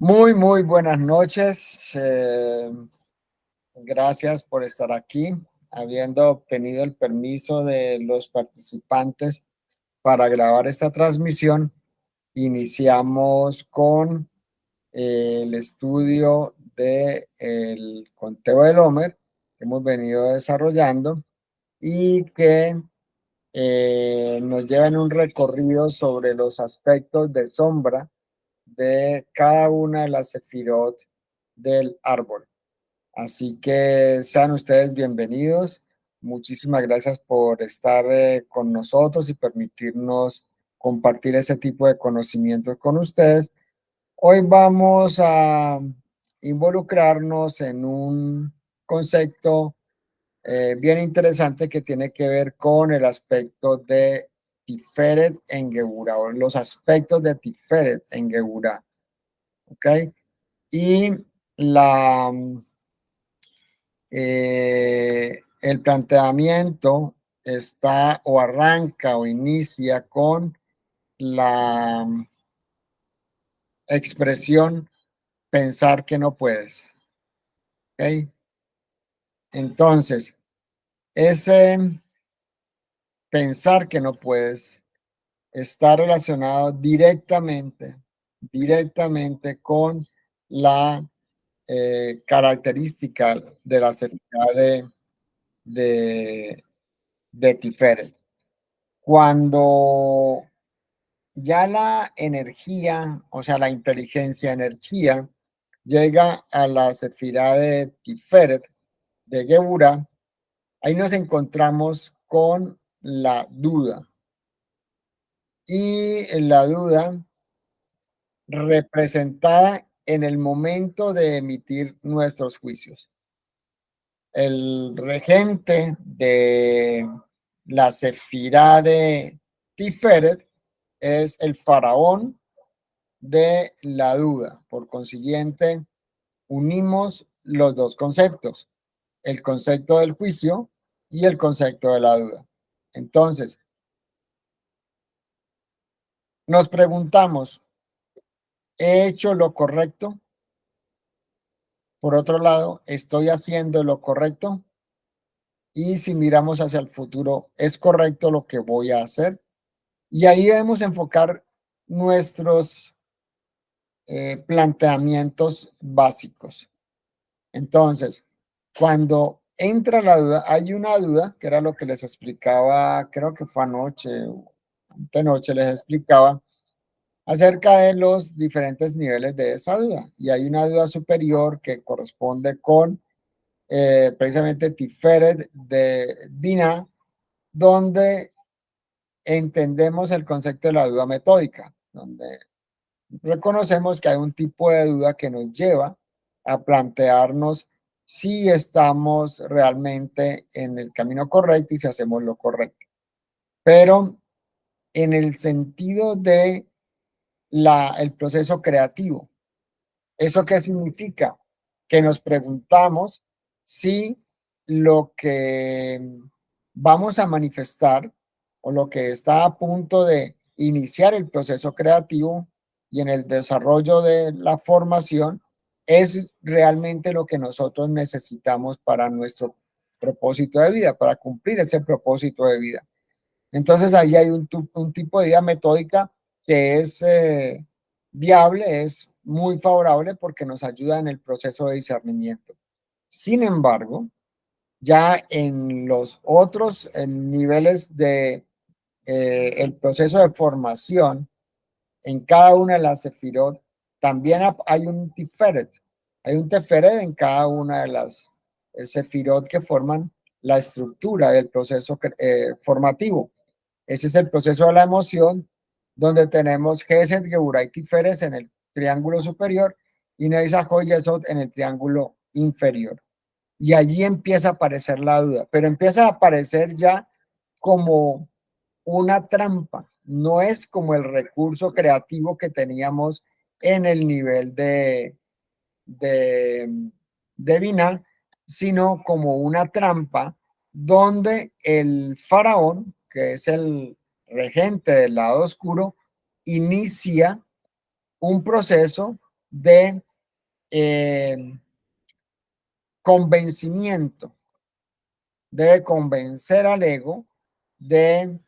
Muy buenas noches. Gracias por estar aquí. Habiendo obtenido el permiso de los participantes para grabar esta transmisión, iniciamos con el estudio del conteo del Homer que hemos venido desarrollando y que nos lleva en un recorrido sobre los aspectos de sombra de cada una de las sefirot del árbol. Así que sean ustedes bienvenidos. Muchísimas gracias por estar con nosotros y permitirnos compartir ese tipo de conocimientos con ustedes. Hoy vamos a involucrarnos en un concepto bien interesante que tiene que ver con el aspecto de Tiferet en Geburah, o los aspectos de Tiferet en Geburah. ¿Ok? Y la, el planteamiento está o arranca o inicia con la expresión pensar que no puedes. ¿Ok? Entonces, ese pensar que no puedes está relacionado directamente con la característica de la sefirá de, de Tiferet. Cuando ya la energía, o sea, la inteligencia, energía, llega a la sefirá de Tiferet, de Geburah, ahí nos encontramos con la duda. Y la duda representada en el momento de emitir nuestros juicios. El regente de la sefirá de Tiferet es el faraón de la duda. Por consiguiente, unimos los dos conceptos, el concepto del juicio y el concepto de la duda. Entonces, nos preguntamos, ¿he hecho lo correcto? Por otro lado, ¿estoy haciendo lo correcto? Y si miramos hacia el futuro, ¿es correcto lo que voy a hacer? Y ahí debemos enfocar nuestros planteamientos básicos. Entonces, cuando entra la duda, hay una duda, que era lo que les explicaba, creo que fue anoche, antenoche les explicaba, acerca de los diferentes niveles de esa duda. Y hay una duda superior que corresponde con precisamente Tiferet de Binah, donde entendemos el concepto de la duda metódica, donde reconocemos que hay un tipo de duda que nos lleva a plantearnos si estamos realmente en el camino correcto y si hacemos lo correcto. Pero en el sentido de el proceso creativo, ¿eso qué significa? Que nos preguntamos si lo que vamos a manifestar o lo que está a punto de iniciar el proceso creativo y en el desarrollo de la formación es realmente lo que nosotros necesitamos para nuestro propósito de vida, para cumplir ese propósito de vida. Entonces ahí hay un tipo de idea metódica que es viable, es muy favorable porque nos ayuda en el proceso de discernimiento. Sin embargo, ya en los otros niveles de el proceso de formación, en cada una de las sefirot, también hay un tiferet. Hay un tiferet en cada una de las sefirot que forman la estructura del proceso formativo. Ese es el proceso de la emoción, donde tenemos Gesed, Geburah y Tiferet en el triángulo superior y Neisah Yesod en el triángulo inferior. Y allí empieza a aparecer la duda, pero empieza a aparecer ya como una trampa, no es como el recurso creativo que teníamos en el nivel de Binah, sino como una trampa donde el faraón, que es el regente del lado oscuro, inicia un proceso de convencimiento. Debe convencer al ego de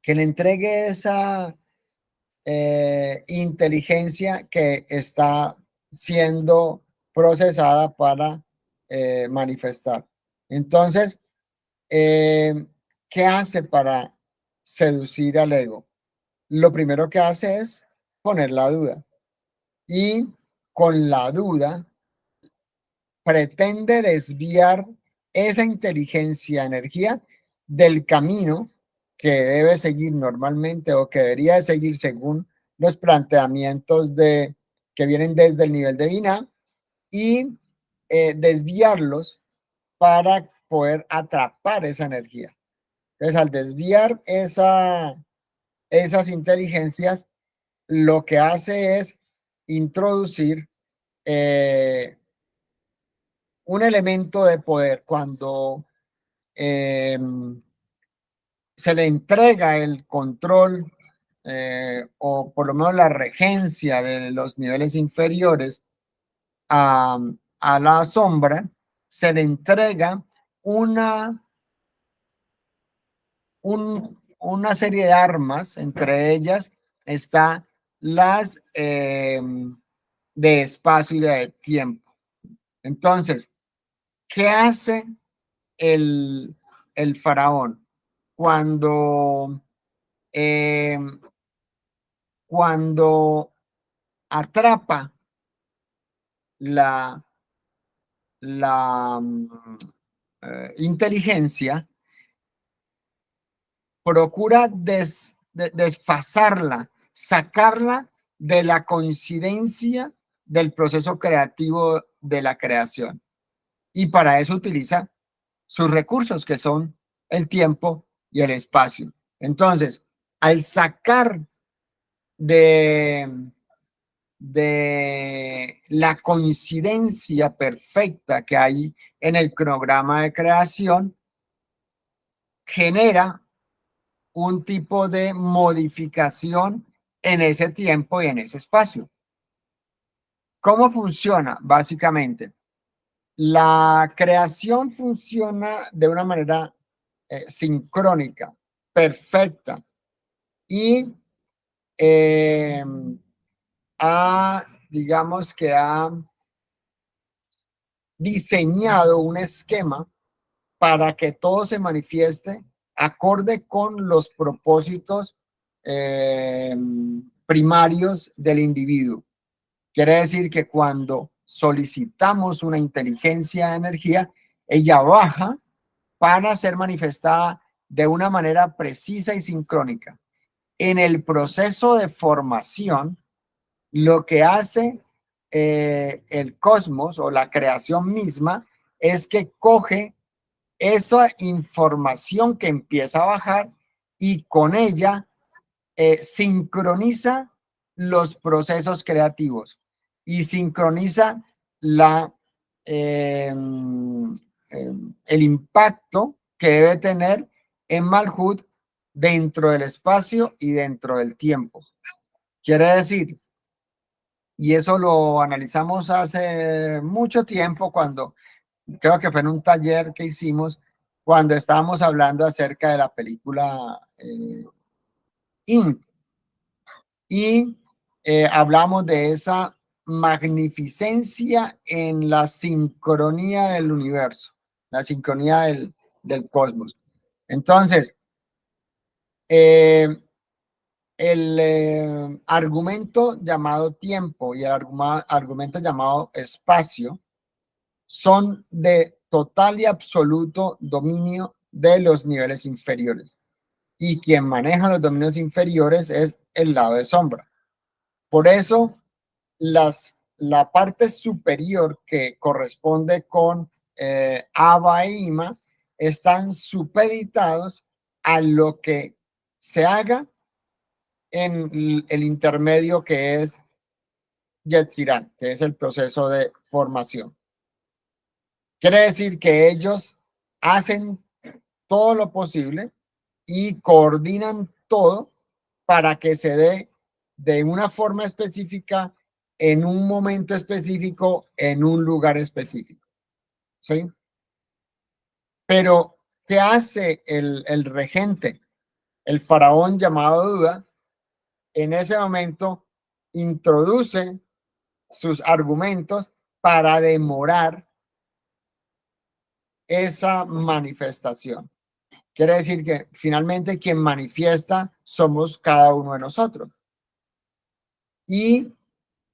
que le entregue esa inteligencia que está siendo procesada para manifestar. Entonces, ¿qué hace para seducir al ego? Lo primero que hace es poner la duda y con la duda pretende desviar esa inteligencia, energía del camino que debe seguir normalmente o que debería de seguir según los planteamientos que vienen desde el nivel de Binah y desviarlos para poder atrapar esa energía. Entonces, al desviar esas inteligencias, lo que hace es introducir un elemento de poder cuando eh, se le entrega el control o por lo menos la regencia de los niveles inferiores a, a la sombra, se le entrega una, una serie de armas, entre ellas está las de espacio y de tiempo. Entonces, ¿qué hace el faraón cuando, eh, cuando atrapa la, la inteligencia? Procura desfasarla, sacarla de la coincidencia del proceso creativo de la creación. Y para eso utiliza sus recursos, que son el tiempo y el espacio. Entonces, al sacar de, de la coincidencia perfecta que hay en el cronograma de creación, genera un tipo de modificación en ese tiempo y en ese espacio. ¿Cómo funciona? Básicamente, la creación funciona de una manera sincrónica, perfecta, y eh, digamos que ha diseñado un esquema para que todo se manifieste acorde con los propósitos eh, primarios del individuo. Quiere decir que cuando solicitamos una inteligencia de energía, ella baja para ser manifestada de una manera precisa y sincrónica. En el proceso de formación, lo que hace el cosmos o la creación misma es que coge esa información que empieza a bajar y con ella sincroniza los procesos creativos y sincroniza la, eh, el impacto que debe tener en Malhut dentro del espacio y dentro del tiempo. Quiere decir, y eso lo analizamos hace mucho tiempo cuando, creo que fue en un taller que hicimos, cuando estábamos hablando acerca de la película Inc. Y hablamos de esa magnificencia en la sincronía del universo, la sincronía del cosmos. Entonces, eh, el argumento llamado tiempo y el argumento llamado espacio son de total y absoluto dominio de los niveles inferiores. Y quien maneja los dominios inferiores es el lado de sombra. Por eso, la parte superior que corresponde con Abba e Ima están supeditados a lo que se haga en el intermedio que es Yetzirah, que es el proceso de formación. Quiere decir que ellos hacen todo lo posible y coordinan todo para que se dé de una forma específica en un momento específico, en un lugar específico, ¿sí? Pero, ¿qué hace el regente, el faraón llamado Duda? En ese momento introduce sus argumentos para demorar esa manifestación. Quiere decir que finalmente quien manifiesta somos cada uno de nosotros. Y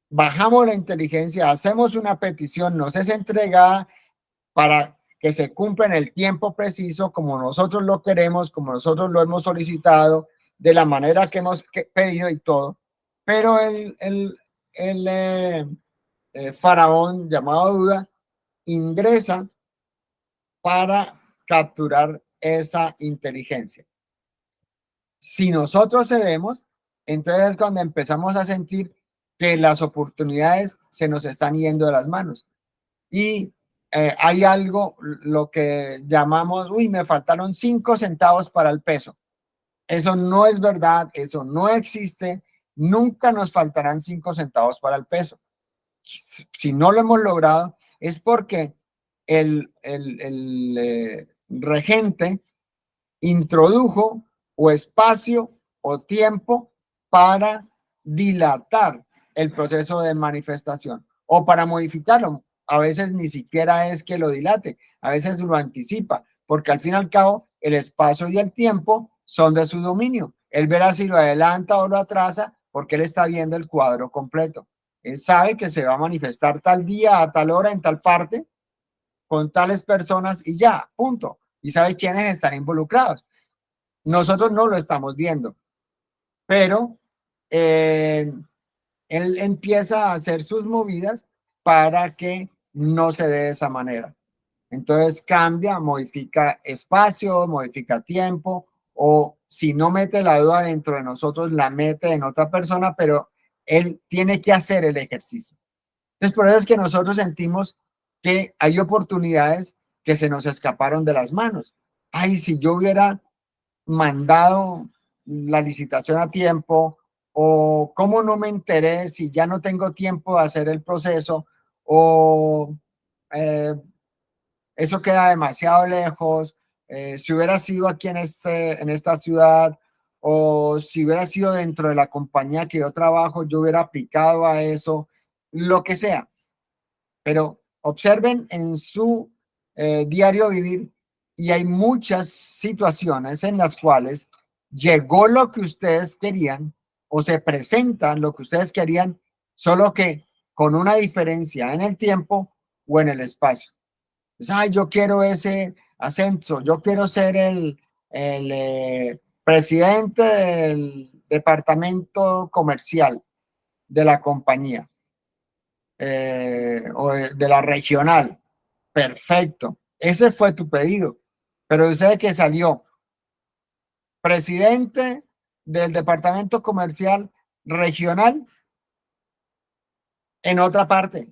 bajamos la inteligencia, hacemos una petición, nos es entregada para que se cumpla en el tiempo preciso, como nosotros lo queremos, como nosotros lo hemos solicitado, de la manera que hemos pedido y todo. Pero el faraón llamado Duda ingresa para capturar esa inteligencia. Si nosotros cedemos, entonces es cuando empezamos a sentir que las oportunidades se nos están yendo de las manos. Y hay algo, lo que llamamos, uy, me faltaron 5 centavos para el peso. Eso no es verdad, eso no existe. Nunca nos faltarán 5 centavos para el peso. Si no lo hemos logrado, es porque el regente introdujo o espacio o tiempo para dilatar el proceso de manifestación o para modificarlo. A veces ni siquiera es que lo dilate, a veces lo anticipa, porque al fin y al cabo el espacio y el tiempo son de su dominio. Él verá si lo adelanta o lo atrasa porque él está viendo el cuadro completo. Él sabe que se va a manifestar tal día, a tal hora, en tal parte, con tales personas y ya, punto. Y sabe quiénes están involucrados. Nosotros no lo estamos viendo, pero él empieza a hacer sus movidas para que no se dé de esa manera. Entonces cambia, modifica espacio, modifica tiempo, o si no mete la duda dentro de nosotros, la mete en otra persona, pero él tiene que hacer el ejercicio. Entonces por eso es que nosotros sentimos que hay oportunidades que se nos escaparon de las manos. Ay, si yo hubiera mandado la licitación a tiempo, o cómo no me enteré si ya no tengo tiempo de hacer el proceso, o eh, eso queda demasiado lejos, si hubiera sido aquí en esta ciudad, o si hubiera sido dentro de la compañía que yo trabajo, yo hubiera aplicado a eso, lo que sea. Pero observen en su diario vivir y hay muchas situaciones en las cuales llegó lo que ustedes querían o se presentan lo que ustedes querían, solo que con una diferencia en el tiempo o en el espacio. Pues, ay, yo quiero ese ascenso, yo quiero ser el presidente del departamento comercial de la compañía o de la regional. Perfecto. Ese fue tu pedido. Pero usted que salió presidente del departamento comercial regional en otra parte,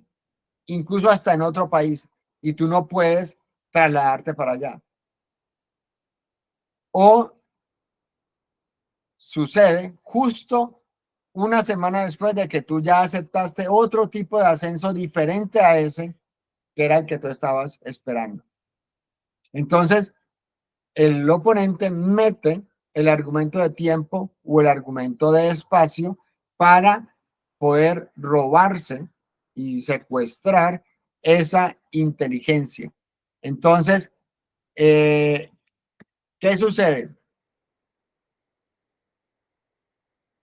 incluso hasta en otro país, y tú no puedes trasladarte para allá. O sucede justo una semana después de que tú ya aceptaste otro tipo de ascenso diferente a ese que era el que tú estabas esperando. Entonces, el oponente mete el argumento de tiempo o el argumento de espacio para poder robarse y secuestrar esa inteligencia. Entonces, ¿qué sucede?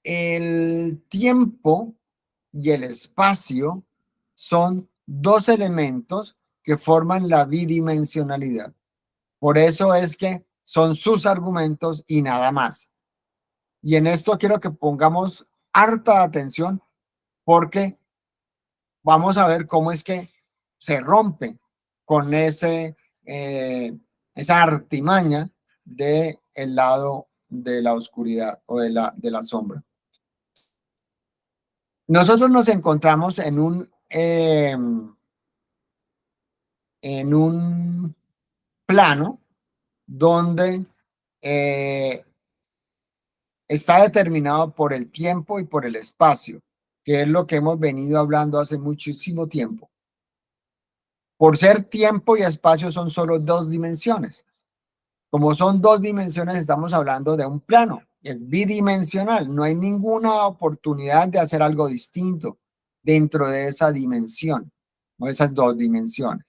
El tiempo y el espacio son dos elementos que forman la bidimensionalidad. Por eso es que son sus argumentos y nada más. Y en esto quiero que pongamos harta atención porque vamos a ver cómo es que se rompe con esa artimaña del lado de la oscuridad o de la sombra. Nosotros nos encontramos en un plano donde eh, está determinado por el tiempo y por el espacio, que es lo que hemos venido hablando hace muchísimo tiempo. Por ser tiempo y espacio son solo dos dimensiones. Como son dos dimensiones, estamos hablando de un plano. Es bidimensional. No hay ninguna oportunidad de hacer algo distinto dentro de esa dimensión o esas dos dimensiones.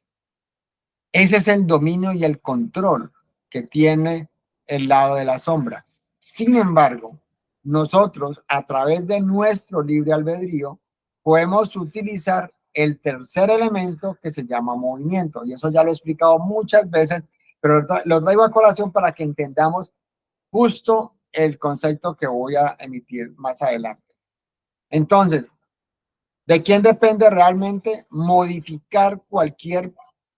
Ese es el dominio y el control que tiene el lado de la sombra. Sin embargo, nosotros a través de nuestro libre albedrío podemos utilizar el tercer elemento que se llama movimiento. Y eso ya lo he explicado muchas veces, pero lo traigo a colación para que entendamos justo el concepto que voy a emitir más adelante. Entonces, ¿de quién depende realmente modificar cualquier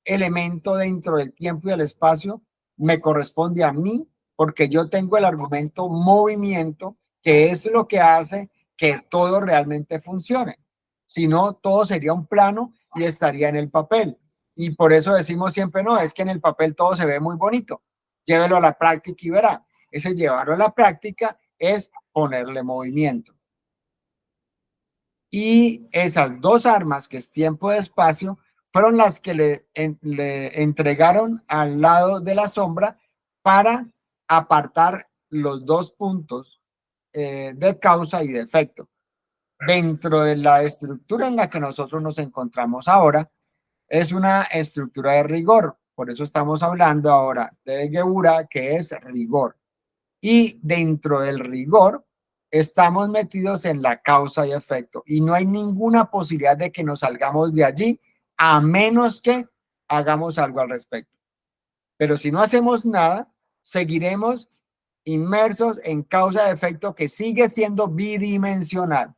elemento dentro del tiempo y el espacio? Me corresponde a mí porque yo tengo el argumento movimiento, que es lo que hace que todo realmente funcione. Si no, todo sería un plano y estaría en el papel. Y por eso decimos siempre, no, es que en el papel todo se ve muy bonito. Llévelo a la práctica y verá. Ese llevarlo a la práctica es ponerle movimiento. Y esas dos armas, que es tiempo y espacio, fueron las que le entregaron al lado de la sombra para apartar los dos puntos de causa y de efecto. Dentro de la estructura en la que nosotros nos encontramos ahora, es una estructura de rigor. Por eso estamos hablando ahora de Gebura, que es rigor. Y dentro del rigor estamos metidos en la causa y efecto y no hay ninguna posibilidad de que nos salgamos de allí a menos que hagamos algo al respecto. Pero si no hacemos nada, seguiremos inmersos en causa y efecto, que sigue siendo bidimensional.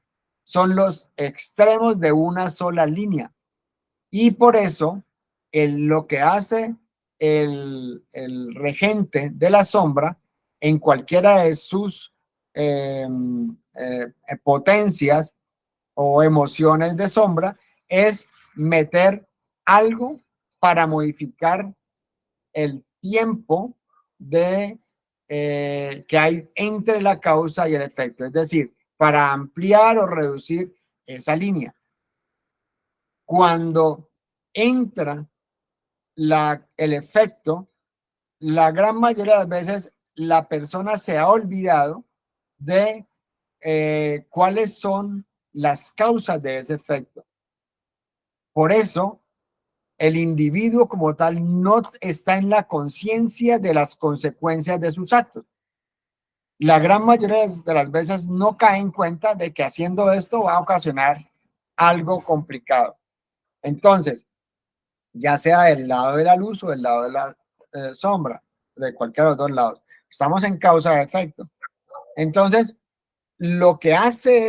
Son los extremos de una sola línea. Y por eso lo que hace el regente de la sombra en cualquiera de sus eh, potencias o emociones de sombra es meter algo para modificar el tiempo de que hay entre la causa y el efecto, es decir, para ampliar o reducir esa línea. Cuando entra el efecto, la gran mayoría de las veces la persona se ha olvidado de cuáles son las causas de ese efecto. Por eso, el individuo como tal no está en la conciencia de las consecuencias de sus actos. La gran mayoría de las veces no cae en cuenta de que haciendo esto va a ocasionar algo complicado. Entonces, ya sea del lado de la luz o del lado de la sombra, de cualquiera de los dos lados. Estamos en causa de efecto. Entonces, lo que hace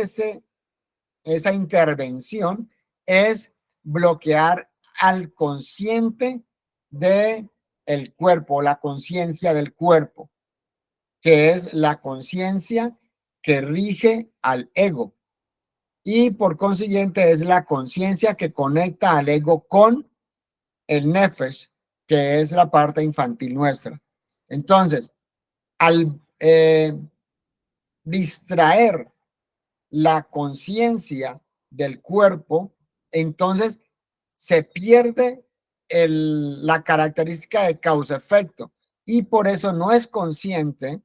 esa intervención es bloquear al consciente de el cuerpo, la conciencia del cuerpo, que es la conciencia que rige al ego. Y por consiguiente es la conciencia que conecta al ego con el nefesh, que es la parte infantil nuestra. Entonces, al distraer la conciencia del cuerpo, entonces se pierde la característica de causa-efecto y por eso no es consciente,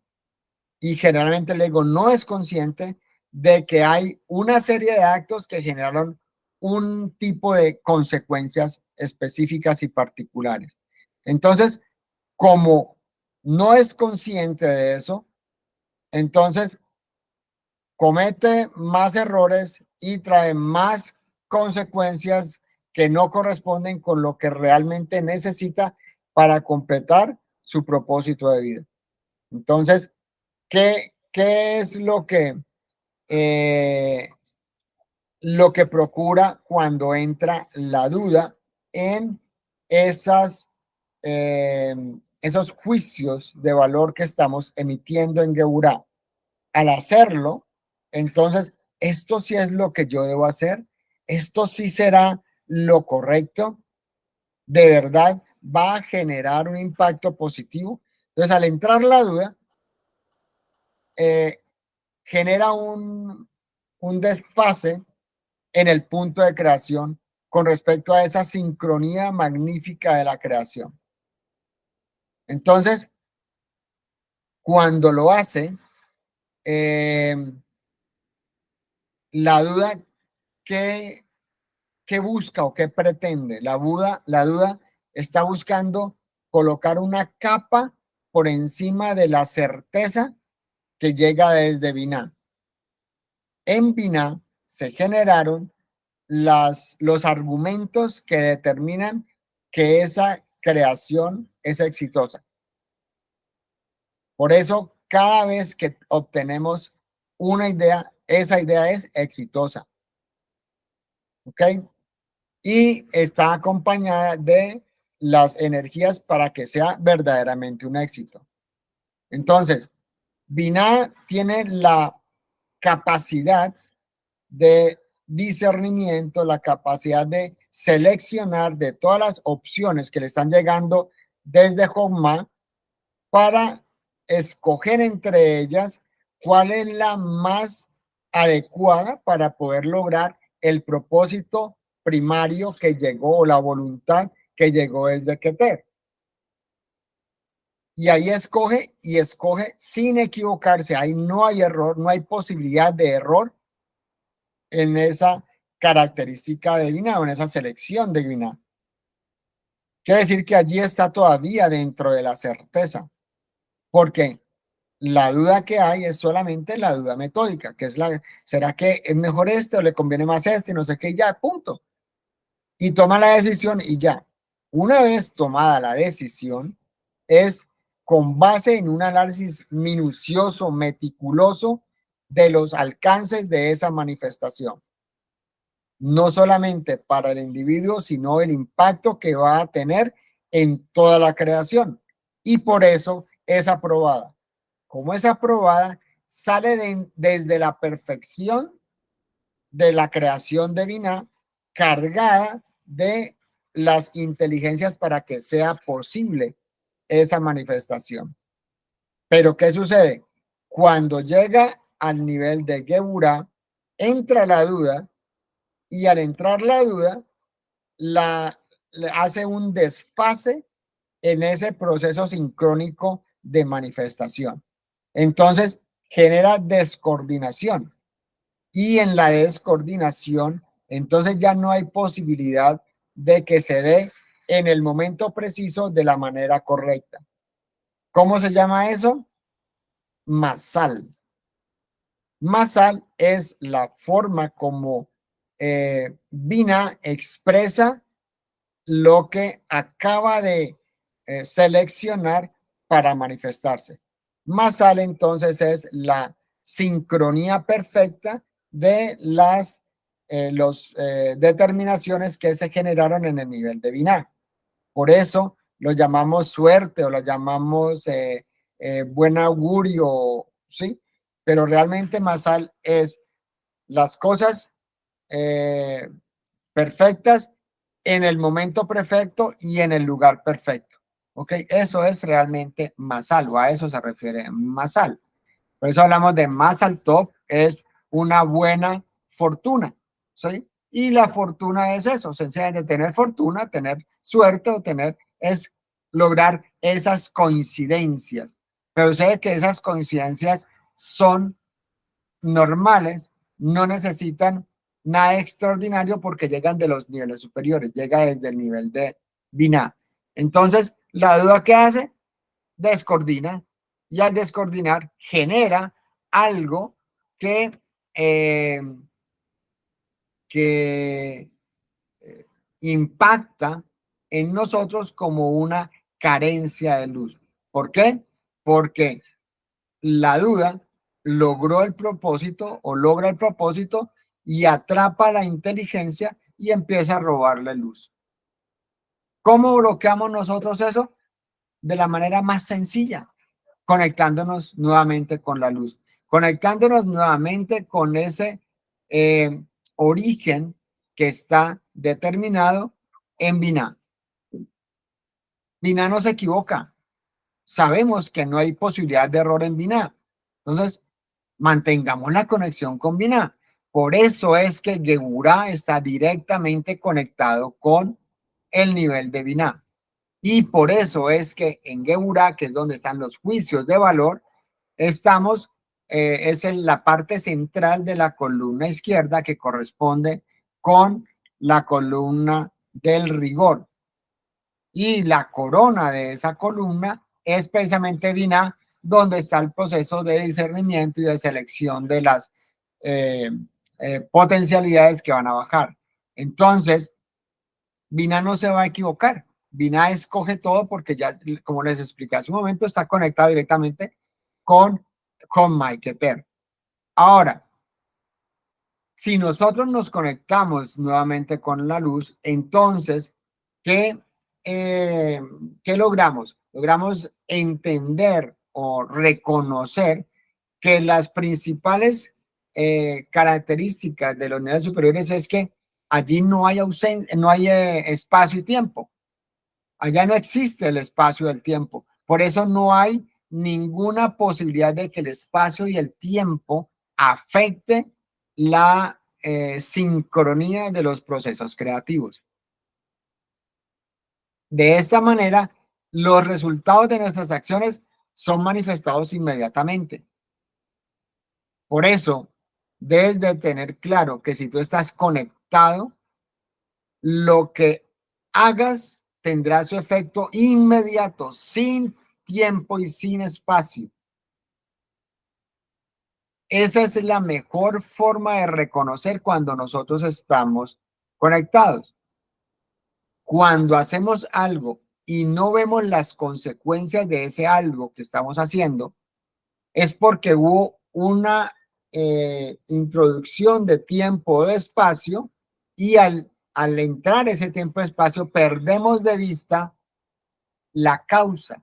y generalmente el ego no es consciente de que hay una serie de actos que generaron un tipo de consecuencias específicas y particulares. Entonces, como no es consciente de eso, entonces comete más errores y trae más consecuencias que no corresponden con lo que realmente necesita para completar su propósito de vida. Entonces, ¿qué es lo que procura cuando entra la duda en esas, eh, esos juicios de valor que estamos emitiendo en Geburah? Al hacerlo, entonces, esto sí es lo que yo debo hacer, esto sí será lo correcto, de verdad va a generar un impacto positivo. Entonces, al entrar la duda, eh, genera un desfase en el punto de creación con respecto a esa sincronía magnífica de la creación. Entonces, cuando lo hace, eh, la duda que busca o qué pretende. La duda está buscando colocar una capa por encima de la certeza que llega desde Binah. En Binah se generaron los argumentos que determinan que esa creación es exitosa. Por eso, cada vez que obtenemos una idea, esa idea es exitosa. ¿Ok? Y está acompañada de las energías para que sea verdaderamente un éxito. Entonces, Binah tiene la capacidad de discernimiento, la capacidad de seleccionar de todas las opciones que le están llegando desde Jomma para escoger entre ellas cuál es la más adecuada para poder lograr el propósito primario que llegó o la voluntad que llegó desde Keter. Y ahí escoge y escoge sin equivocarse. Ahí no hay error, no hay posibilidad de error en esa característica divina o en esa selección divina. Quiere decir que allí está todavía dentro de la certeza. ¿Por qué? La duda que hay es solamente la duda metódica, que es ¿será que es mejor este o le conviene más este? No sé qué, ya, punto. Y toma la decisión y ya. Una vez tomada la decisión, es con base en un análisis minucioso, meticuloso de los alcances de esa manifestación. No solamente para el individuo, sino el impacto que va a tener en toda la creación. Y por eso es aprobada. Como es aprobada, sale desde la perfección de la creación divina, cargada de las inteligencias para que sea posible esa manifestación. Pero ¿qué sucede? Cuando llega al nivel de Geburah, entra la duda y al entrar la duda, le hace un desfase en ese proceso sincrónico de manifestación. Entonces, genera descoordinación. Y en la descoordinación, entonces ya no hay posibilidad de que se dé en el momento preciso de la manera correcta. ¿Cómo se llama eso? Masal. Masal es la forma como Binah expresa lo que acaba de seleccionar para manifestarse. Masal entonces es la sincronía perfecta de las determinaciones que se generaron en el nivel de Binah. Por eso lo llamamos suerte o lo llamamos buen augurio, ¿sí? Pero realmente Masal es las cosas eh, perfectas en el momento perfecto y en el lugar perfecto. ¿Ok? Eso es realmente Masal, o a eso se refiere Masal. Por eso hablamos de Masal Top, es una buena fortuna, ¿sí? Y la fortuna es eso, sencillamente tener fortuna, tener suerte o es lograr esas coincidencias. Pero sé que esas coincidencias son normales, no necesitan nada extraordinario porque llegan de los niveles superiores, llega desde el nivel de Binah. Entonces, la duda que hace, descoordina, y al descoordinar genera algo que, eh, que impacta en nosotros como una carencia de luz. ¿Por qué? Porque la duda logró el propósito o logra el propósito y atrapa la inteligencia y empieza a robarle luz. ¿Cómo bloqueamos nosotros eso? De la manera más sencilla, conectándonos nuevamente con la luz, conectándonos nuevamente con ese origen que está determinado en Binah. Binah no se equivoca. Sabemos que no hay posibilidad de error en Binah. Entonces, mantengamos la conexión con Binah. Por eso es que Geburah está directamente conectado con el nivel de Binah. Y por eso es que en Geburah, que es donde están los juicios de valor, estamos, es en la parte central de la columna izquierda que corresponde con la columna del rigor. Y la corona de esa columna es precisamente Binah, donde está el proceso de discernimiento y de selección de las eh, potencialidades que van a bajar. Entonces, Binah no se va a equivocar. Binah escoge todo porque ya, como les expliqué hace un momento, está conectado directamente con Maiketer. Ahora, si nosotros nos conectamos nuevamente con la luz, entonces, ¿qué, ¿qué logramos? Logramos entender o reconocer que las principales características de los niveles superiores es que allí no hay ausencia, no hay espacio y tiempo. Allá no existe el espacio y el tiempo. Por eso no hay ninguna posibilidad de que el espacio y el tiempo afecte la sincronía de los procesos creativos. De esta manera, los resultados de nuestras acciones son manifestados inmediatamente. Por eso, debes de tener claro que si tú estás conectado, lo que hagas tendrá su efecto inmediato, sin tiempo y sin espacio. Esa es la mejor forma de reconocer cuando nosotros estamos conectados. Cuando hacemos algo y no vemos las consecuencias de ese algo que estamos haciendo, es porque hubo una introducción de tiempo o de espacio y al entrar ese tiempo y espacio perdemos de vista la causa.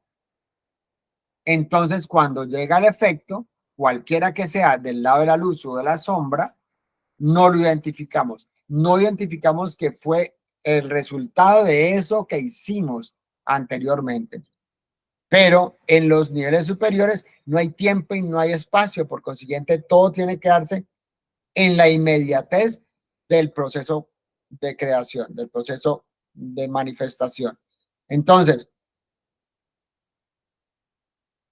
Entonces, cuando llega el efecto, cualquiera que sea del lado de la luz o de la sombra, no lo identificamos. No identificamos que fue el resultado de eso que hicimos anteriormente. Pero en los niveles superiores no hay tiempo y no hay espacio. Por consiguiente, todo tiene que darse en la inmediatez del proceso de creación, del proceso de manifestación. Entonces,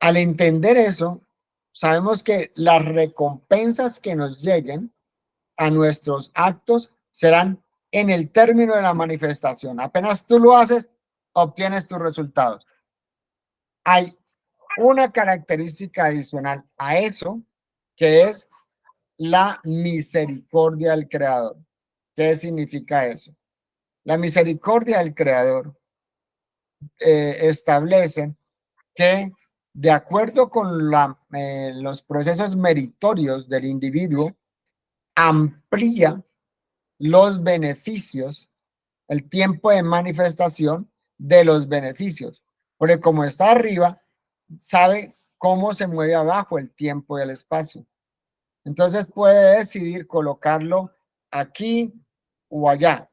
al entender eso, sabemos que las recompensas que nos lleguen a nuestros actos serán en el término de la manifestación. Apenas tú lo haces, obtienes tus resultados. Hay una característica adicional a eso, que es la misericordia del Creador. ¿Qué significa eso? La misericordia del Creador establece que, de acuerdo con los procesos meritorios del individuo, amplía los beneficios, el tiempo de manifestación de los beneficios. Porque como está arriba, sabe cómo se mueve abajo el tiempo y el espacio. Entonces puede decidir colocarlo aquí o allá.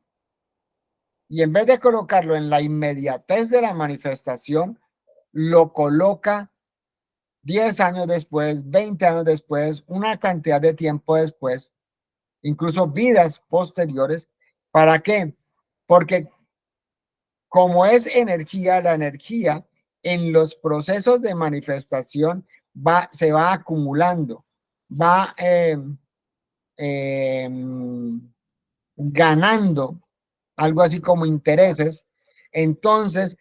Y en vez de colocarlo en la inmediatez de la manifestación, lo coloca 10 años después, 20 años después, una cantidad de tiempo después, incluso vidas posteriores. ¿Para qué? Porque como es energía, la energía en los procesos de manifestación se va acumulando, va eh, ganando algo así como intereses. Entonces,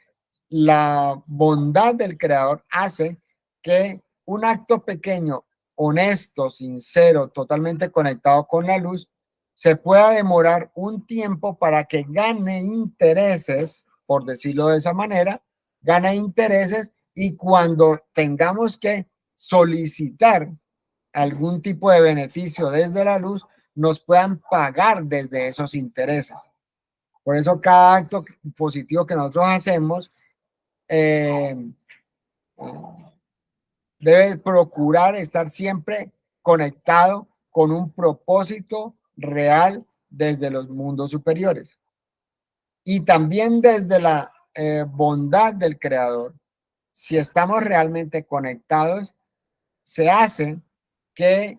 la bondad del creador hace que un acto pequeño, honesto, sincero, totalmente conectado con la luz, se pueda demorar un tiempo para que gane intereses, por decirlo de esa manera, gane intereses, y cuando tengamos que solicitar algún tipo de beneficio desde la luz, nos puedan pagar desde esos intereses. Por eso cada acto positivo que nosotros hacemos eh, debe procurar estar siempre conectado con un propósito real desde los mundos superiores. Y también desde la bondad del Creador, si estamos realmente conectados, se hace que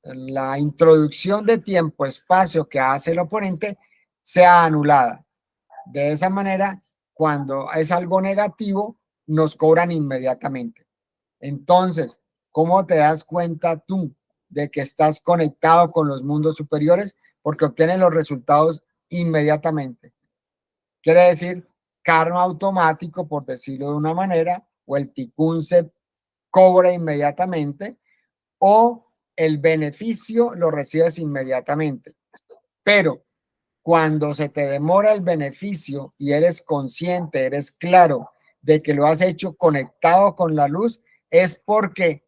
la introducción de tiempo-espacio que hace el oponente sea anulada. De esa manera, cuando es algo negativo, nos cobran inmediatamente. Entonces, ¿cómo te das cuenta tú de que estás conectado con los mundos superiores? Porque obtienes los resultados inmediatamente. Quiere decir, karma automático, por decirlo de una manera, o el tikkun se cobra inmediatamente, o el beneficio lo recibes inmediatamente. Pero cuando se te demora el beneficio y eres consciente, eres claro de que lo has hecho conectado con la luz, es porque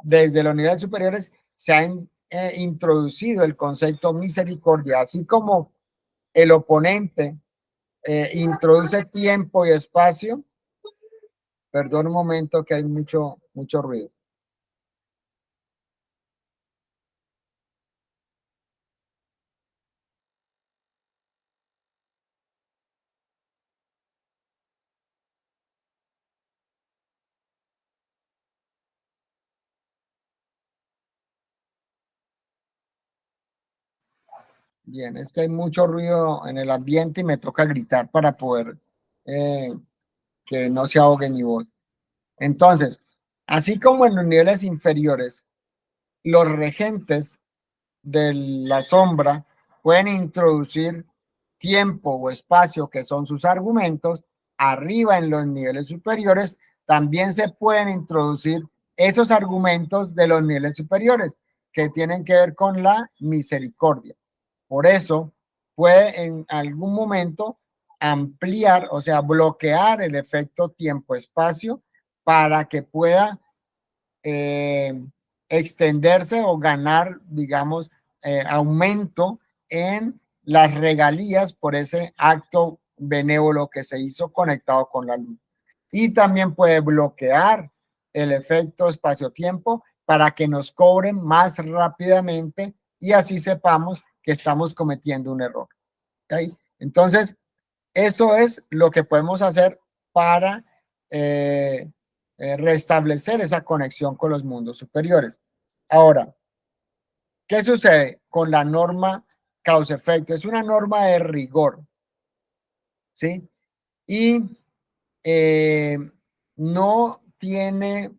desde los niveles superiores se ha introducido el concepto misericordia, así como el oponente introduce tiempo y espacio. Perdón un momento que hay mucho ruido. Bien, es que hay mucho ruido en el ambiente y me toca gritar para poder eh, que no se ahogue mi voz. Entonces, así como en los niveles inferiores, los regentes de la sombra pueden introducir tiempo o espacio, que son sus argumentos, arriba en los niveles superiores, también se pueden introducir esos argumentos de los niveles superiores que tienen que ver con la misericordia. Por eso puede en algún momento ampliar, o sea, bloquear el efecto tiempo-espacio para que pueda eh, extenderse o ganar, digamos, aumento en las regalías por ese acto benévolo que se hizo conectado con la luz. Y también puede bloquear el efecto espacio-tiempo para que nos cobren más rápidamente y así sepamos que estamos cometiendo un error. ¿Okay? Entonces, eso es lo que podemos hacer para restablecer esa conexión con los mundos superiores. Ahora, ¿qué sucede con la norma causa-efecto? Es una norma de rigor, ¿sí? Y eh, no tiene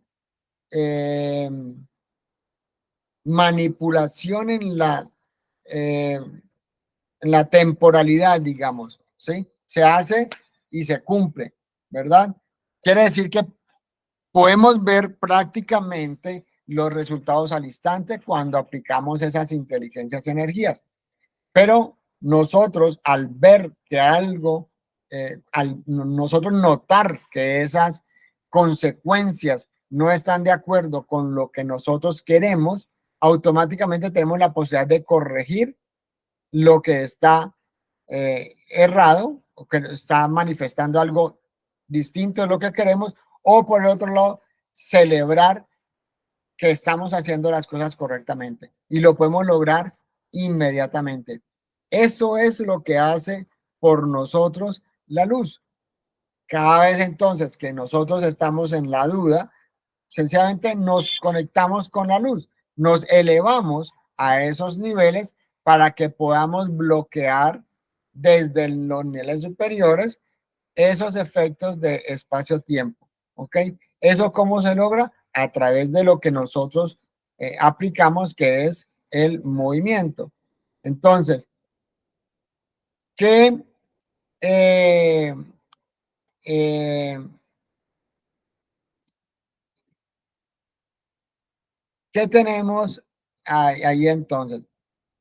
eh, manipulación eh, en la temporalidad, digamos, ¿sí? Se hace y se cumple, ¿verdad? Quiere decir que podemos ver prácticamente los resultados al instante cuando aplicamos esas inteligencias energías. Pero nosotros al ver que algo, al nosotros notar que esas consecuencias no están de acuerdo con lo que nosotros queremos, automáticamente tenemos la posibilidad de corregir lo que está errado o que está manifestando algo distinto de lo que queremos, o por el otro lado, celebrar que estamos haciendo las cosas correctamente y lo podemos lograr inmediatamente. Eso es lo que hace por nosotros la luz. Cada vez entonces que nosotros estamos en la duda, sencillamente nos conectamos con la luz, nos elevamos a esos niveles para que podamos bloquear desde los niveles superiores esos efectos de espacio-tiempo. ¿Ok? ¿Eso cómo se logra? A través de lo que nosotros aplicamos, que es el movimiento. Entonces, ¿qué, eh, eh, ¿qué tenemos ahí entonces?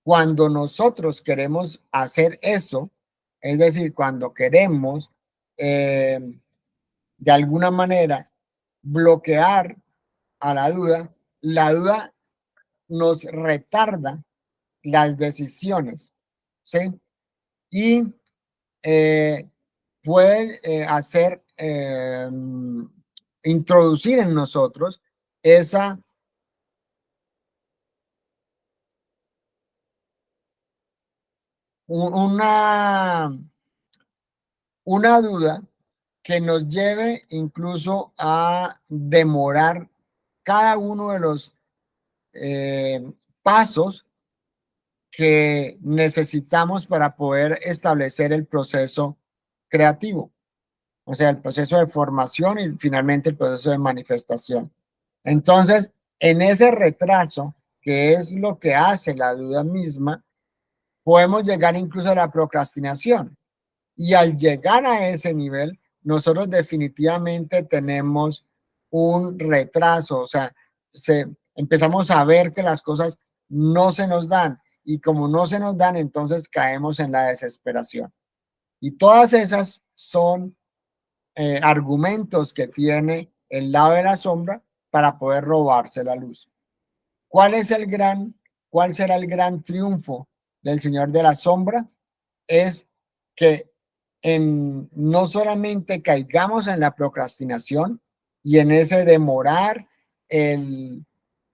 Cuando nosotros queremos hacer eso, es decir, cuando queremos de alguna manera bloquear a la duda nos retarda las decisiones, ¿sí? Y eh, puede hacer, introducir en nosotros esa, una, una duda que nos lleve incluso a demorar cada uno de los pasos que necesitamos para poder establecer el proceso creativo, o sea, el proceso de formación y finalmente el proceso de manifestación. Entonces, en ese retraso, que es lo que hace la duda misma, podemos llegar incluso a la procrastinación. Y al llegar a ese nivel, nosotros definitivamente tenemos un retraso, o sea, empezamos a ver que las cosas no se nos dan y como no se nos dan, entonces caemos en la desesperación. Y todas esas son argumentos que tiene el lado de la sombra para poder robarse la luz. ¿Cuál es el gran, cuál será el gran triunfo del Señor de la sombra? Es que no solamente caigamos en la procrastinación y en ese demorar el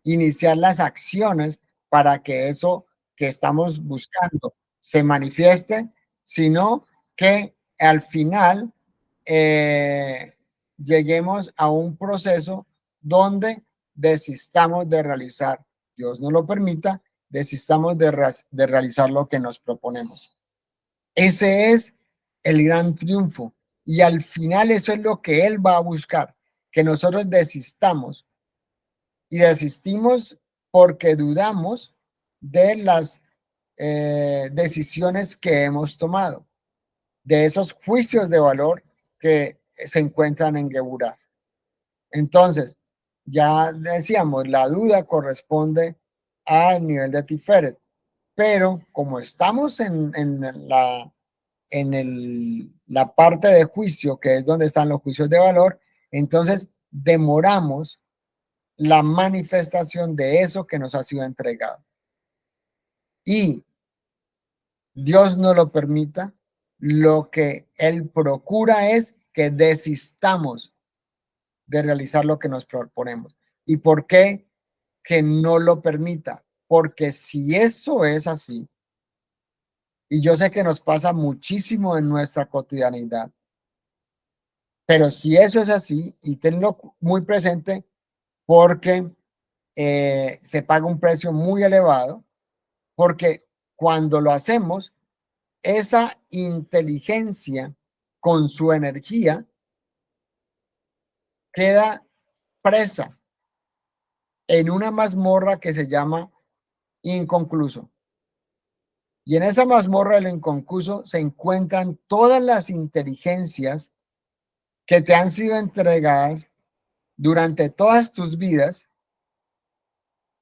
iniciar las acciones para que eso que estamos buscando se manifieste, sino que al final lleguemos a un proceso donde desistamos de realizar, Dios no lo permita, desistamos de realizar lo que nos proponemos. Ese es el gran triunfo. Y al final eso es lo que Él va a buscar, que nosotros desistamos. Y desistimos porque dudamos de las decisiones que hemos tomado, de esos juicios de valor que se encuentran en Geburah. Entonces, ya decíamos, la duda corresponde al nivel de Tiferet, pero como estamos la parte de juicio, que es donde están los juicios de valor, entonces demoramos la manifestación de eso que nos ha sido entregado. Y Dios no lo permita, lo que Él procura es que desistamos de realizar lo que nos proponemos. ¿Y por qué que no lo permita? Porque si eso es así, y yo sé que nos pasa muchísimo en nuestra cotidianidad, pero si eso es así, y tenlo muy presente, porque se paga un precio muy elevado, porque cuando lo hacemos, esa inteligencia con su energía queda presa en una mazmorra que se llama inconcluso. Y en esa mazmorra del inconcluso se encuentran todas las inteligencias que te han sido entregadas durante todas tus vidas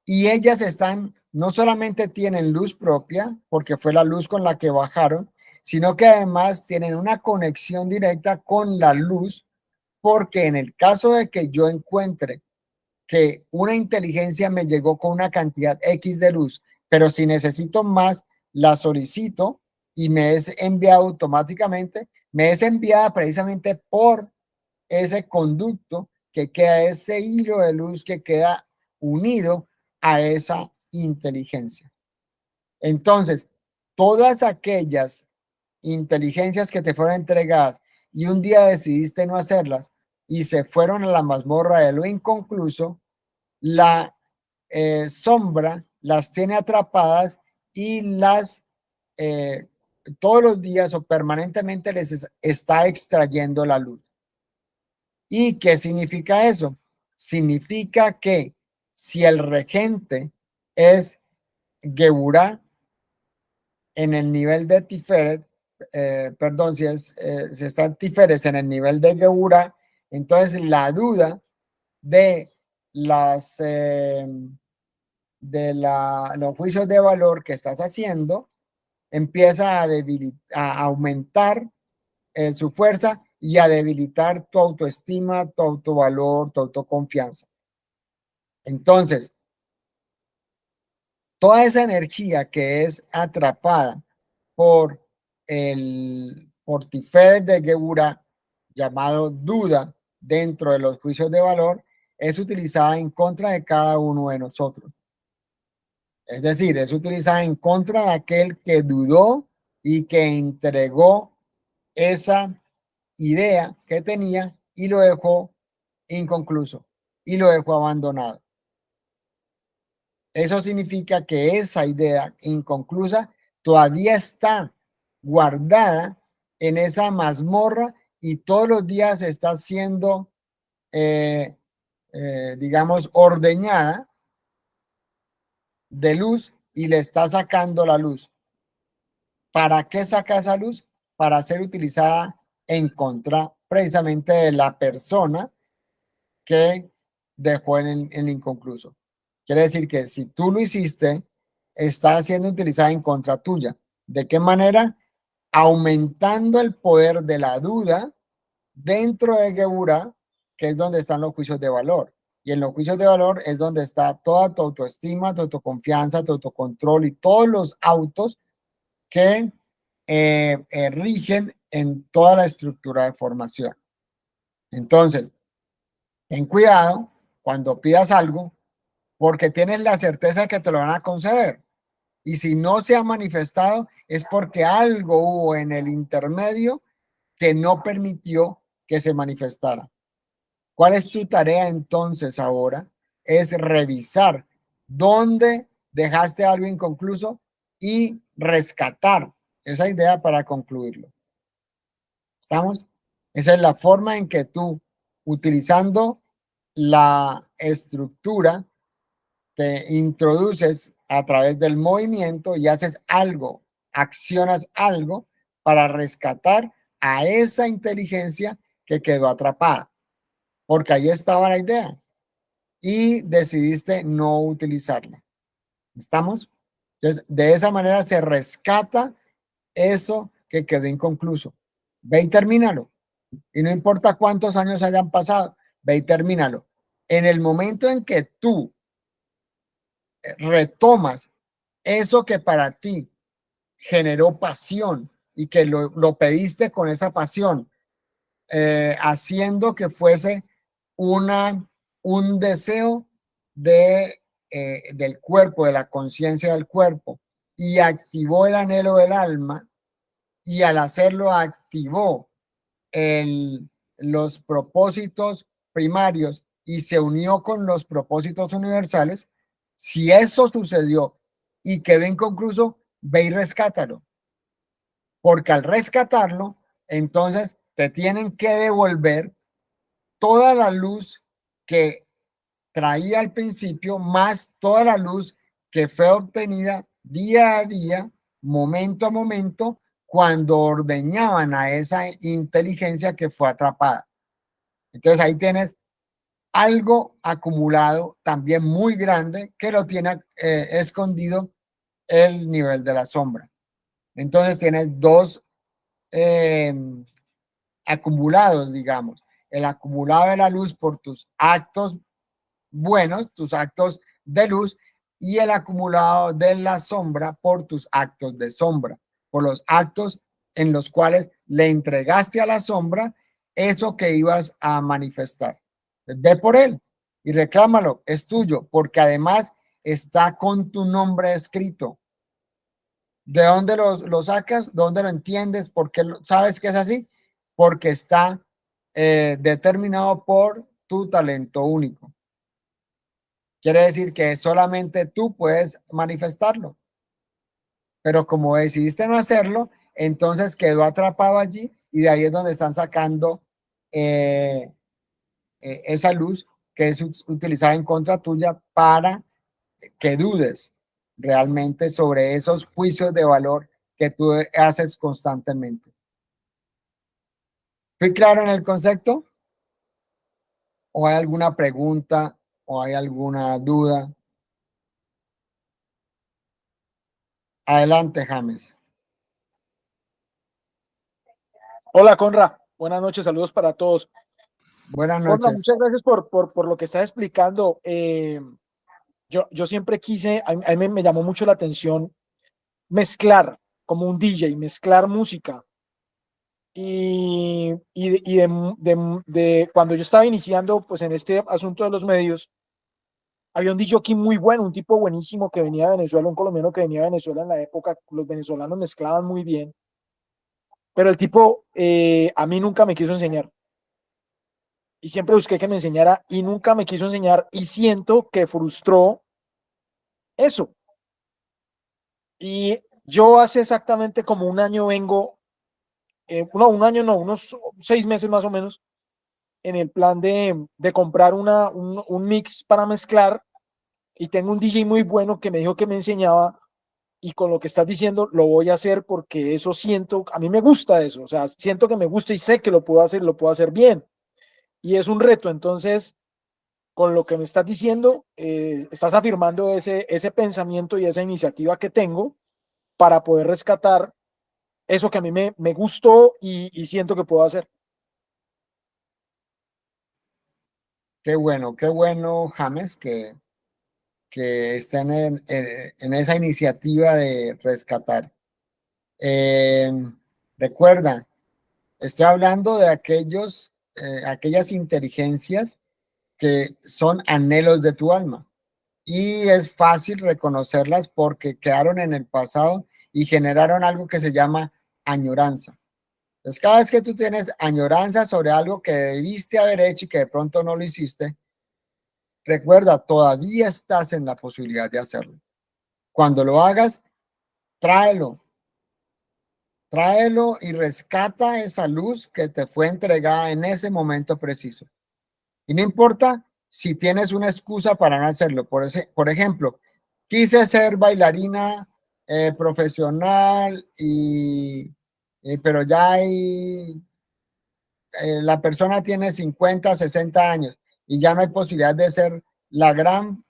y ellas están, no solamente tienen luz propia, porque fue la luz con la que bajaron, sino que además tienen una conexión directa con la luz, porque en el caso de que yo encuentre que una inteligencia me llegó con una cantidad X de luz, pero si necesito más, la solicito y me es enviada automáticamente, me es enviada precisamente por ese conducto que queda, ese hilo de luz que queda unido a esa inteligencia. Entonces, todas aquellas inteligencias que te fueron entregadas y un día decidiste no hacerlas y se fueron a la mazmorra de lo inconcluso, la sombra las tiene atrapadas y las todos los días o permanentemente les está extrayendo la luz. ¿Y qué significa eso? Significa que si el regente es Geburah en el nivel de Tiferet, perdón, si está Tiferet en el nivel de Geburah, entonces la duda de las los juicios de valor que estás haciendo empieza a aumentar su fuerza y a debilitar tu autoestima, tu autovalor, tu autoconfianza. Entonces, toda esa energía que es atrapada por el Tiferet de Geburah, llamado duda dentro de los juicios de valor, es utilizada en contra de cada uno de nosotros. Es decir, es utilizada en contra de aquel que dudó y que entregó esa idea que tenía y lo dejó inconcluso. y lo dejó abandonado. Eso significa que esa idea inconclusa todavía está guardada en esa mazmorra y todos los días está siendo, digamos, ordeñada de luz y le está sacando la luz. ¿Para qué saca esa luz? Para ser utilizada en contra precisamente de la persona que dejó en inconcluso. Quiere decir que si tú lo hiciste, está siendo utilizada en contra tuya. ¿De qué manera? Aumentando el poder de la duda dentro de Geburah, que es donde están los juicios de valor. Y en los juicios de valor es donde está toda tu autoestima, tu autoconfianza, tu autocontrol y todos los autos que rigen en toda la estructura de formación. Entonces, ten cuidado cuando pidas algo porque tienes la certeza de que te lo van a conceder. Y si no se ha manifestado es porque algo hubo en el intermedio que no permitió que se manifestara. ¿Cuál es tu tarea entonces ahora? Es revisar dónde dejaste algo inconcluso y rescatar esa idea para concluirlo. ¿Estamos? Esa es la forma en que tú, utilizando la estructura, te introduces a través del movimiento y haces algo, accionas algo para rescatar a esa inteligencia que quedó atrapada, porque ahí estaba la idea y decidiste no utilizarla. ¿Estamos? Entonces, de esa manera se rescata eso que quedó inconcluso. Ve y termínalo. Y no importa cuántos años hayan pasado, ve y termínalo. En el momento en que tú retomas eso que para ti generó pasión y que lo pediste con esa pasión, haciendo que fuese un deseo del cuerpo, de la conciencia del cuerpo, y activó el anhelo del alma, y al hacerlo activó los propósitos primarios y se unió con los propósitos universales. Si eso sucedió y quedó inconcluso, ve y rescátalo. Porque al rescatarlo, entonces te tienen que devolver toda la luz que traía al principio, más toda la luz que fue obtenida día a día, momento a momento, cuando ordeñaban a esa inteligencia que fue atrapada. Entonces ahí tienes algo acumulado también muy grande que lo tiene escondido el nivel de la sombra. Entonces tienes dos eh, acumulados, digamos. El acumulado de la luz por tus actos buenos, tus actos de luz, y el acumulado de la sombra por tus actos de sombra, por los actos en los cuales le entregaste a la sombra eso que ibas a manifestar. Ve por él y reclámalo, es tuyo, porque además está con tu nombre escrito. ¿De dónde lo sacas? ¿Dónde lo entiendes? ¿Por qué sabes que es así? Porque está determinado por tu talento único. Quiere decir que solamente tú puedes manifestarlo. Pero como decidiste no hacerlo, entonces quedó atrapado allí y de ahí es donde están sacando esa luz que es utilizada en contra tuya para que dudes realmente sobre esos juicios de valor que tú haces constantemente. ¿Fui claro en el concepto? ¿O hay alguna pregunta o hay alguna duda? Adelante, James. Hola, Conra. Buenas noches, saludos para todos. Buenas Conra, noches. muchas gracias por lo que estás explicando. Yo siempre quise, a mí me llamó mucho la atención mezclar, como un DJ, mezclar música. Y cuando yo estaba iniciando pues en este asunto de los medios, había un DJ muy bueno, un tipo buenísimo que venía de Venezuela, un colombiano que venía de Venezuela en la época. Los venezolanos mezclaban muy bien, pero el tipo a mí nunca me quiso enseñar. y siempre busqué que me enseñara y nunca me quiso enseñar y siento que frustró eso. Y yo hace exactamente como un año vengo, no, un año no, unos 6 meses más o menos, en el plan de comprar un mix para mezclar y tengo un DJ muy bueno que me dijo que me enseñaba y con lo que estás diciendo lo voy a hacer porque eso siento, a mí me gusta eso, o sea, siento que me gusta y sé que lo puedo hacer bien y es un reto, entonces con lo que me estás diciendo, estás afirmando ese pensamiento y esa iniciativa que tengo para poder rescatar eso que a mí me gustó y siento que puedo hacer. qué bueno, James, que estén en esa iniciativa de rescatar. Eh, recuerda, estoy hablando de aquellas inteligencias que son anhelos de tu alma y es fácil reconocerlas porque quedaron en el pasado y generaron algo que se llama añoranza. Entonces, cada vez que tú tienes añoranza sobre algo que debiste haber hecho y que de pronto no lo hiciste, recuerda, todavía estás en la posibilidad de hacerlo. Cuando lo hagas, tráelo, tráelo y rescata esa luz que te fue entregada en ese momento preciso. Y no importa si tienes una excusa para no hacerlo. Por ejemplo, quise ser bailarina profesional pero ya la persona tiene 50, 60 años y ya no hay posibilidad de ser la gran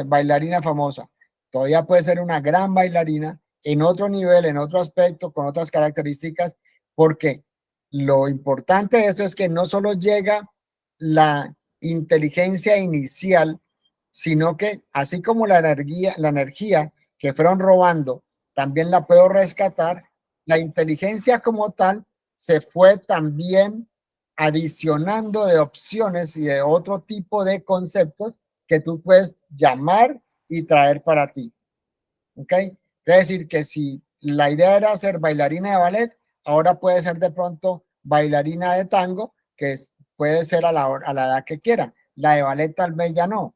bailarina famosa. Todavía puede ser una gran bailarina en otro nivel, en otro aspecto, con otras características, porque lo importante de eso es que no solo llega la inteligencia inicial, sino que así como la energía que fueron robando, también la puedo rescatar, la inteligencia como tal se fue también adicionando de opciones y de otro tipo de conceptos que tú puedes llamar y traer para ti. ¿Ok? Quiere decir que si la idea era ser bailarina de ballet, ahora puede ser de pronto bailarina de tango, puede ser a la edad que quiera. La de ballet tal vez ya no,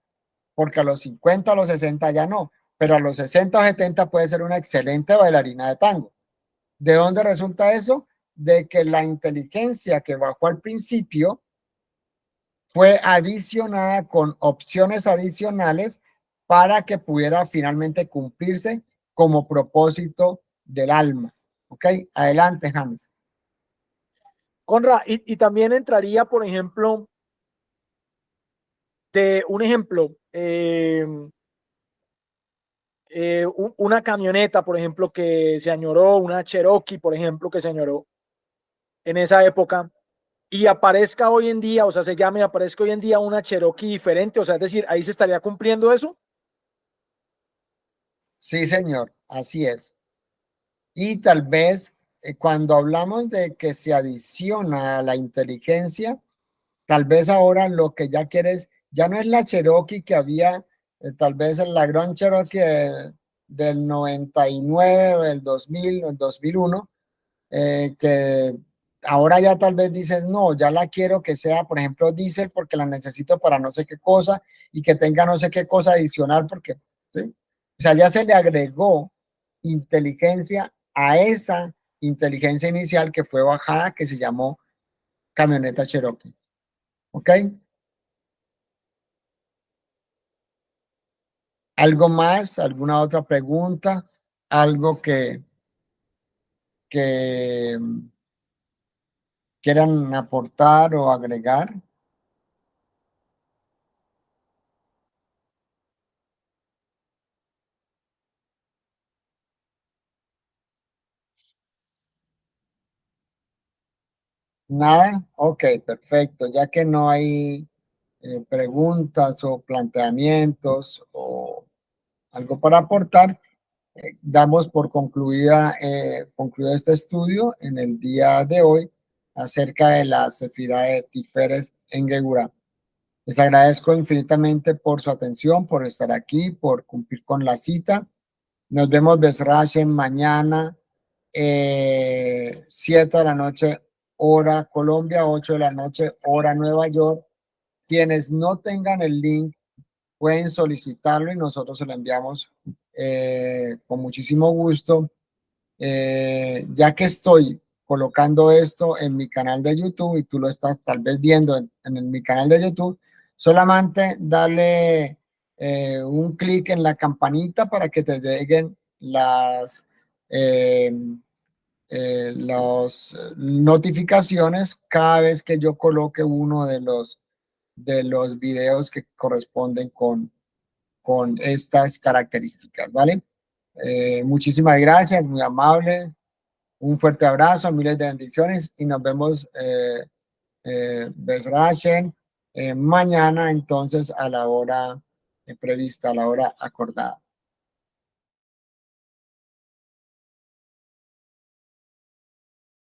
porque a los 50, a los 60 ya no, pero a los 60 o 70 puede ser una excelente bailarina de tango. ¿De dónde resulta eso? De que la inteligencia que bajó al principio fue adicionada con opciones adicionales para que pudiera finalmente cumplirse como propósito del alma. ¿Ok? Adelante, James. Conra, y también entraría, por ejemplo, de un ejemplo, una camioneta, por ejemplo, que se añoró, una Cherokee, por ejemplo, que se añoró en esa época, y aparezca hoy en día, o sea, se llame, aparezca hoy en día una Cherokee diferente, o sea, es decir, ahí se estaría cumpliendo eso. Sí, señor, así es. Y tal vez cuando hablamos de que se adiciona a la inteligencia, tal vez ahora lo que ya quieres, ya no es la Cherokee que había, tal vez la Grand Cherokee del 99 o del 2000 o el 2001, que ahora ya tal vez dices, no, ya la quiero que sea, por ejemplo, diésel porque la necesito para no sé qué cosa y que tenga no sé qué cosa adicional porque, ¿sí? O sea, ya se le agregó inteligencia a esa inteligencia inicial que fue bajada, que se llamó camioneta Cherokee. ¿Ok? ¿Algo más? ¿Alguna otra pregunta? ¿Algo que quieran aportar o agregar? Nada, ok, perfecto. Ya que no hay preguntas o planteamientos o algo para aportar, damos por concluido este estudio en el día de hoy acerca de la Sefirá de Tiferes en Gegurá. Les agradezco infinitamente por su atención, por estar aquí, por cumplir con la cita. Nos vemos, Besrashen, mañana, 7 de la noche, hora Colombia, 8 de la noche, hora Nueva York. Quienes no tengan el link pueden solicitarlo y nosotros se lo enviamos con muchísimo gusto. Ya que estoy colocando esto en mi canal de YouTube y tú lo estás tal vez viendo en mi canal de YouTube, solamente dale un clic en la campanita para que te lleguen eh, las notificaciones cada vez que yo coloque uno de los videos que corresponden con estas características, ¿vale? Muchísimas gracias, muy amables. Un fuerte abrazo, miles de bendiciones y nos vemos, Besrachen, mañana entonces a la hora prevista, a la hora acordada.